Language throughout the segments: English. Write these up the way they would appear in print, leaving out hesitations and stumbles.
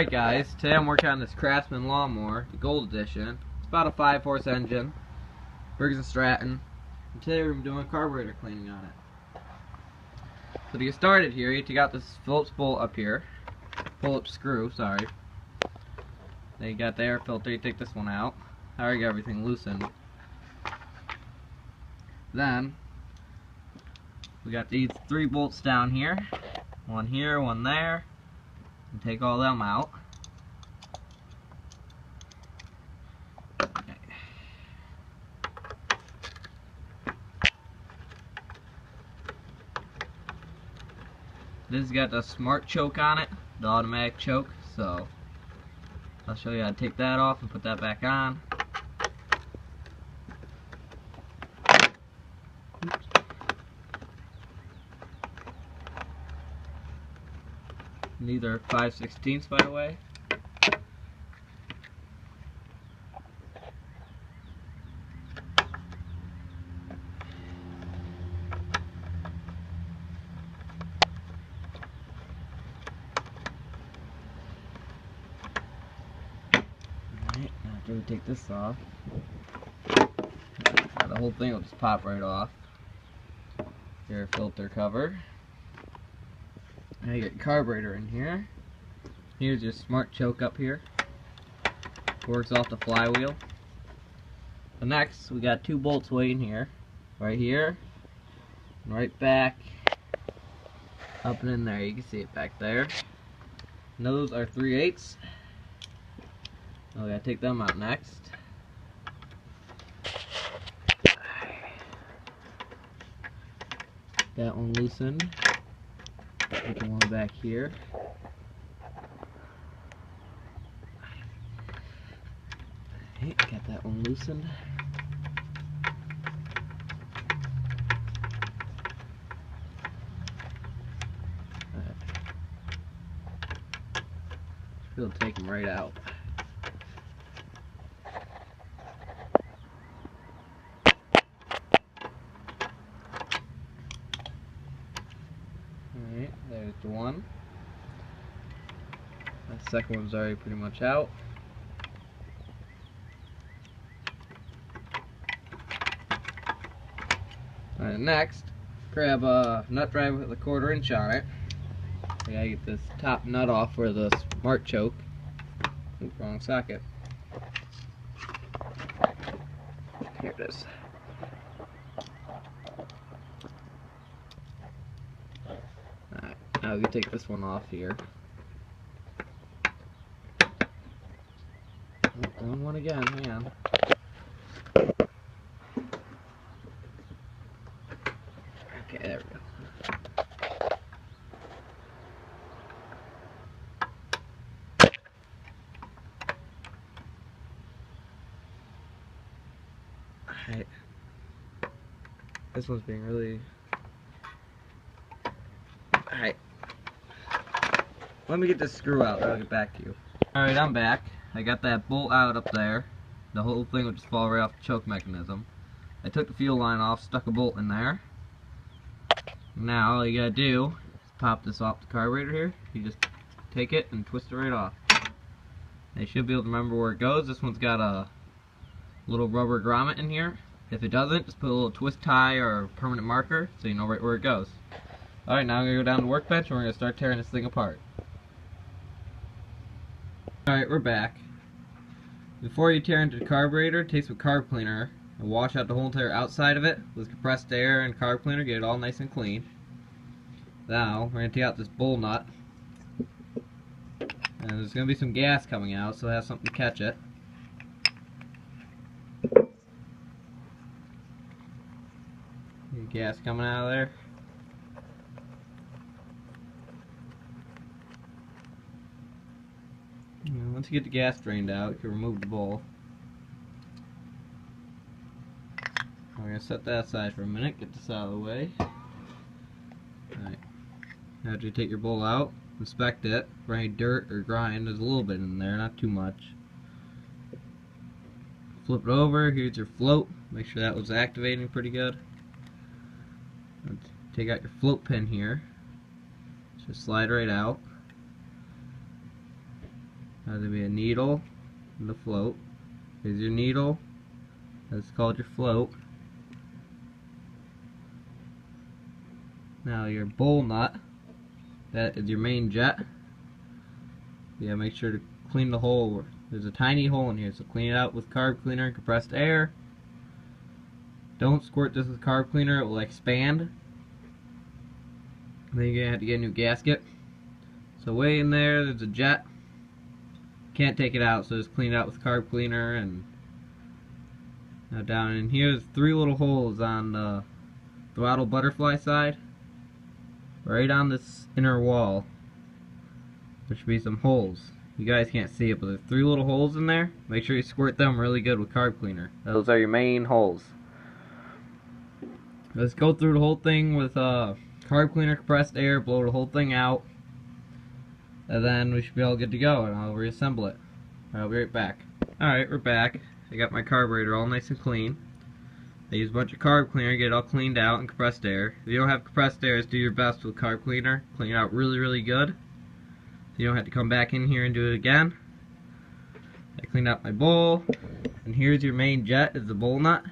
Alright guys, today I'm working on this Craftsman lawnmower, the Gold Edition. It's about a 5-horse engine, Briggs Stratton, and today we're doing carburetor cleaning on it. So to get started here, you take out this Phillips bolt up here, Phillips screw, sorry. Then you got the air filter, you take this one out. I already got everything loosened. Then, we got these 3 bolts down here, one here, one there. And take all them out. Okay. This has got the smart choke on it, the automatic choke, so I'll show you how to take that off and put that back on. Oops. These are 5/16 by the way. Alright, after we take this off, the whole thing will just pop right off. Air filter cover. Now you get your carburetor in here. Here's your smart choke up here. Works off the flywheel. The next, we got 2 bolts waiting here. Right here. And right back. Up and in there. You can see it back there. And those are 3/8. Now we gotta take them out next. That one loosened. Put the one back here. Okay, got that one loosened. We'll take them right out. Alright, there's the one. The second one's already pretty much out. Alright, next, grab a nut driver with a 1/4 inch on it. I gotta get this top nut off for the smart choke. Oops, wrong socket. Here it is. Alright, now we can take this one off here. Oh, wrong one again, hang on. Okay, there we go. Alright. This one's being really... Alright. Let me get this screw out, then I'll get back to you. Alright, I'm back. I got that bolt out up there. The whole thing would just fall right off the choke mechanism. I took the fuel line off, stuck a bolt in there. Now all you gotta do is pop this off the carburetor here. You just take it and twist it right off. You should be able to remember where it goes. This one's got a little rubber grommet in here. If it doesn't, just put a little twist tie or permanent marker so you know right where it goes. Alright, now I'm going to go down to the workbench and we're going to start tearing this thing apart. Alright, we're back. Before you tear into the carburetor, take some carb cleaner and wash out the whole entire outside of it with compressed air and carb cleaner, get it all nice and clean. Now, we're going to take out this bowl nut. And there's going to be some gas coming out, so have something to catch it. Gas coming out of there. And once you get the gas drained out, you can remove the bowl. We're going to set that aside for a minute, get this out of the way. Alright. After you take your bowl out, inspect it for any dirt or grime. There's a little bit in there, not too much. Flip it over, here's your float. Make sure that was activating pretty good. Take out your float pin here. Just slide right out. Now there'll be a needle and a float. Here's your needle. That's called your float. Now your bowl nut. That is your main jet. Yeah, make sure to clean the hole. There's a tiny hole in here, so clean it out with carb cleaner and compressed air. Don't squirt this with carb cleaner, it will expand. Then you're gonna have to get a new gasket. So way in there, there's a jet. Can't take it out, so just clean it out with carb cleaner. And now down in here, there's 3 little holes on the throttle butterfly side. Right on this inner wall, there should be some holes. You guys can't see it, but there's 3 little holes in there. Make sure you squirt them really good with carb cleaner. Those are your main holes. Let's go through the whole thing with carb cleaner, compressed air, blow the whole thing out, and then we should be all good to go, and I'll reassemble it. I'll be right back. Alright, we're back. I got my carburetor all nice and clean. I use a bunch of carb cleaner, get it all cleaned out, and compressed air. If you don't have compressed air, just do your best with carb cleaner. Clean it out really, really good, so you don't have to come back in here and do it again. I cleaned out my bowl, and here's your main jet, is the bowl nut.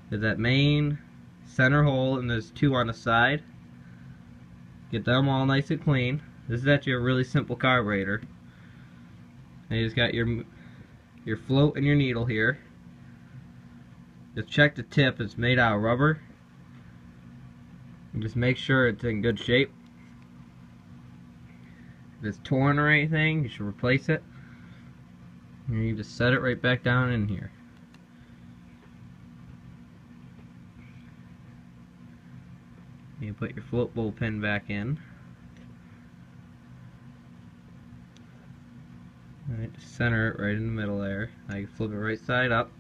There's that main center hole, and there's 2 on the side. Get them all nice and clean. This is actually a really simple carburetor. And you just got your float and your needle here. Just check the tip, it's made out of rubber. And just make sure it's in good shape. If it's torn or anything, you should replace it. And you just set it right back down in here. You put your float bowl pin back in. Alright, just center it right in the middle there. Now you flip it right side up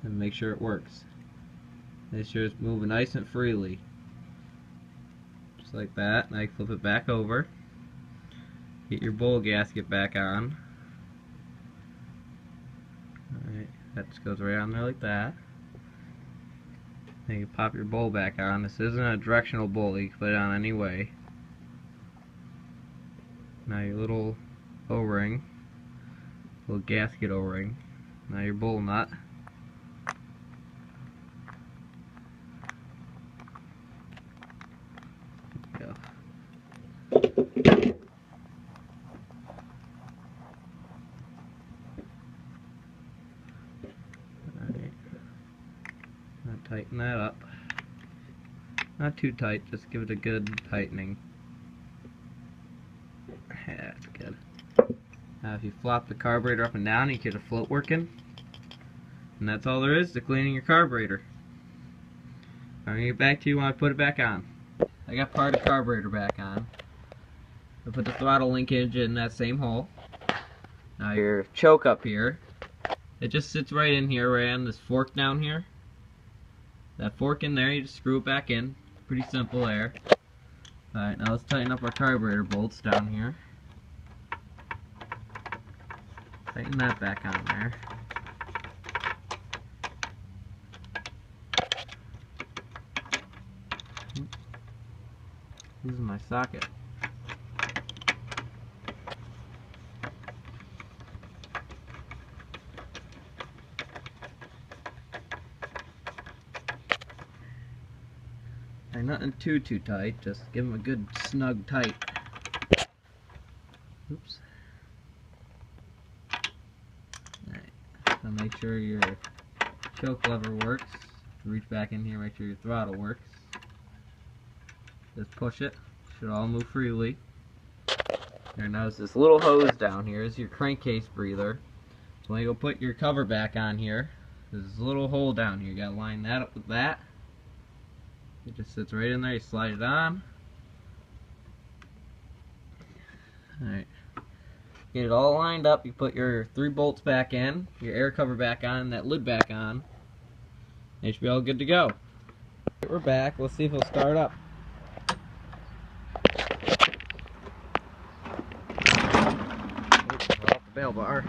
and make sure it works. Make sure it's moving nice and freely. Just like that. Now you flip it back over. Get your bowl gasket back on. Alright, that just goes right on there like that. Then you pop your bowl back on. This isn't a directional bowl, you can put it on any way. Now your little O-ring, little gasket O-ring. Now your bowl nut. There you go. Alright. Now tighten that up. Not too tight, just give it a good tightening. Yeah, that's good. Now if you flop the carburetor up and down, you get a float working. And that's all there is to cleaning your carburetor. I'm going to get back to you when I put it back on. I got part of the carburetor back on. I put the throttle linkage in that same hole. Now your choke up here, it just sits right in here, right on this fork down here. That fork in there, you just screw it back in. Pretty simple there. Alright, now let's tighten up our carburetor bolts down here. Tighten that back on there. This is my socket. And nothing too tight, just give them a good snug tight. Oops. So make sure your choke lever works. Reach back in here, make sure your throttle works. Just push it. Should all move freely. There, now there's this little hose down here. This is your crankcase breather. So when you go put your cover back on here, there's this little hole down here. You gotta line that up with that. It just sits right in there. You slide it on. Alright. Get it all lined up, you put your 3 bolts back in, your air cover back on, and that lid back on. It should be all good to go. We're back, let's see if it'll start up. Oops, off the bail bar.